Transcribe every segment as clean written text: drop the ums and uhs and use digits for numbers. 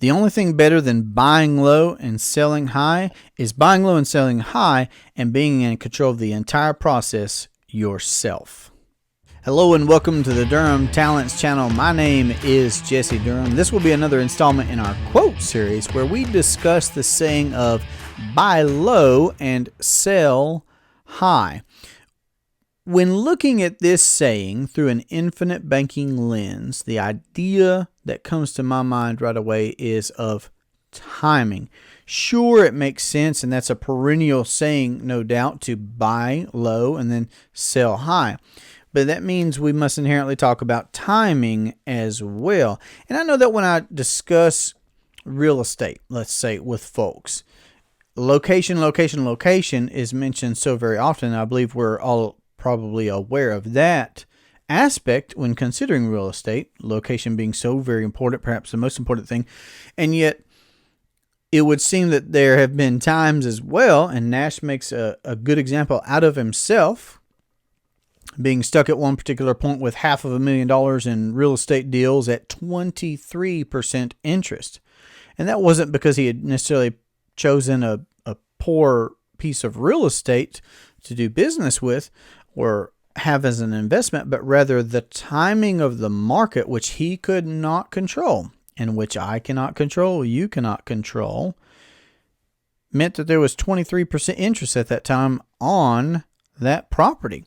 The only thing better than buying low and selling high is buying low and selling high and being in control of the entire process yourself. Hello and welcome to the Durham Talents channel. My name is Jesse Durham. This will be another installment in our quote series where we discuss the saying of buy low and sell high. When looking at this saying through an infinite banking lens, the idea that comes to my mind right away is of timing. Sure, it makes sense, and that's a perennial saying, no doubt, to buy low and then sell high. But that means we must inherently talk about timing as well. And I know that when I discuss real estate, let's say with folks, location is mentioned so very often. I believe we're all probably aware of that aspect when considering real estate, location being so very important, perhaps the most important thing. And yet it would seem that there have been times as well, and Nash makes a good example out of himself, being stuck at one particular point with $500,000 in real estate deals at 23% interest. And that wasn't because he had necessarily chosen a poor piece of real estate to do business with or have as an investment, but rather the timing of the market, which he could not control and which I cannot control, you cannot control, meant that there was 23% interest at that time on that property.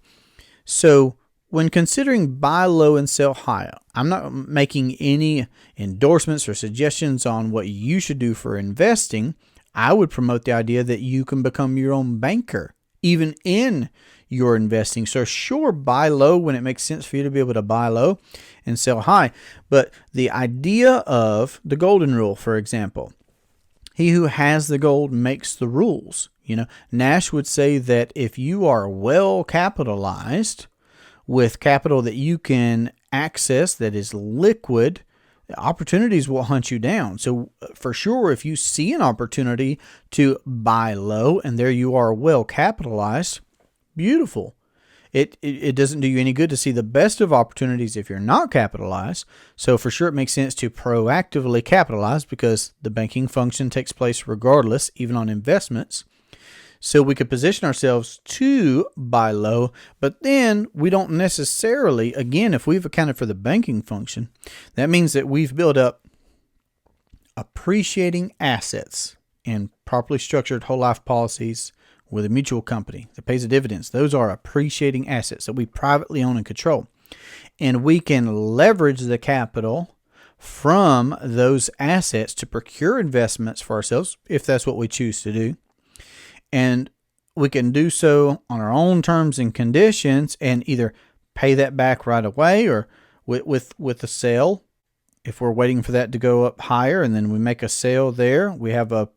So when considering buy low and sell high, I'm not making any endorsements or suggestions on what you should do for investing. I would promote the idea that you can become your own banker, even in your investing. So sure, buy low when it makes sense for you to be able to buy low and sell high. But the idea of the golden rule, for example, he who has the gold makes the rules. Nash would say that if you are well capitalized with capital that you can access that is liquid, opportunities will hunt you down. So for sure, if you see an opportunity to buy low and there you are well capitalized, beautiful. It doesn't do you any good to see the best of opportunities if you're not capitalized. So for sure, it makes sense to proactively capitalize because the banking function takes place regardless, even on investments. So we could position ourselves to buy low, but then we don't necessarily, again, if we've accounted for the banking function, that means that we've built up appreciating assets and properly structured whole life policies with a mutual company that pays a dividends. Those are appreciating assets that we privately own and control. And we can leverage the capital from those assets to procure investments for ourselves, if that's what we choose to do. And we can do so on our own terms and conditions and either pay that back right away or with a sale. If we're waiting for that to go up higher and then we make a sale there, we have an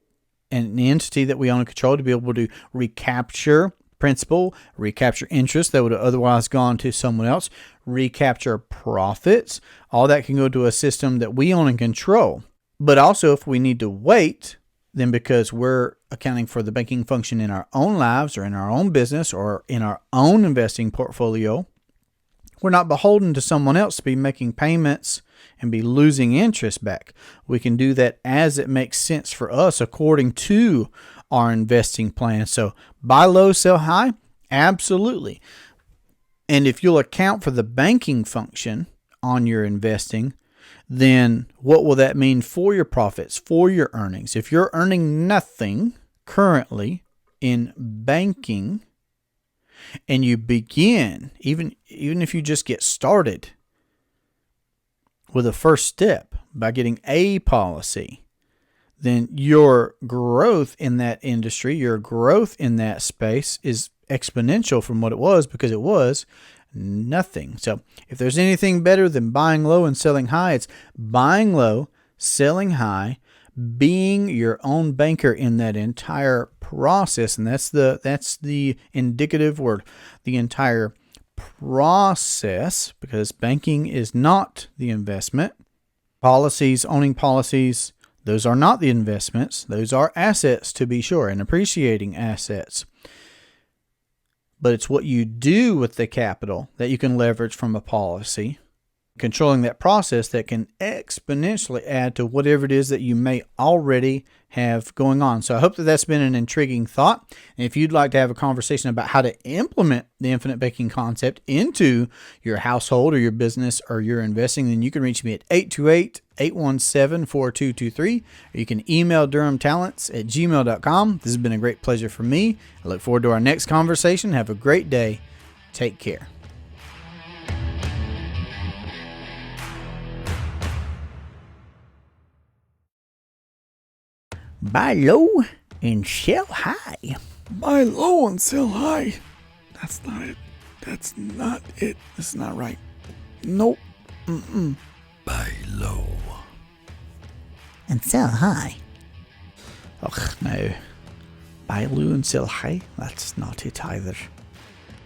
entity that we own and control to be able to recapture principal, recapture interest that would have otherwise gone to someone else, recapture profits. All that can go to a system that we own and control. But also if we need to wait, then because we're accounting for the banking function in our own lives or in our own business or in our own investing portfolio, we're not beholden to someone else to be making payments and be losing interest back. We can do that as it makes sense for us according to our investing plan. So buy low, sell high? Absolutely. And if you'll account for the banking function on your investing, then what will that mean for your profits, for your earnings? If you're earning nothing currently in banking and you begin, even if you just get started with a first step by getting a policy, then your growth in that industry, your growth in that space is exponential from what it was because it was nothing. So if there's anything better than buying low and selling high, it's buying low, selling high, being your own banker in that entire process. And that's the indicative word, the entire process, because banking is not the investment. Policies, owning policies, those are not the investments. Those are assets, to be sure, and appreciating assets. But it's what you do with the capital that you can leverage from a policy controlling that process that can exponentially add to whatever it is that you may already have going on. So I hope that that's been an intriguing thought. And if you'd like to have a conversation about how to implement the infinite banking concept into your household or your business or your investing, then you can reach me at 828-817-4223, or you can email durhamtalents@gmail.com. This has been a great pleasure for me. I look forward to our next conversation. Have a great day. Take care. Buy low and sell high. Buy low and sell high. That's not it. That's not it. This is not right. Nope. Buy low and sell high. Oh, no. Buy low and sell high? That's not it either.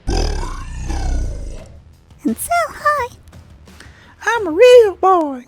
Buy low and sell high. I'm a real boy.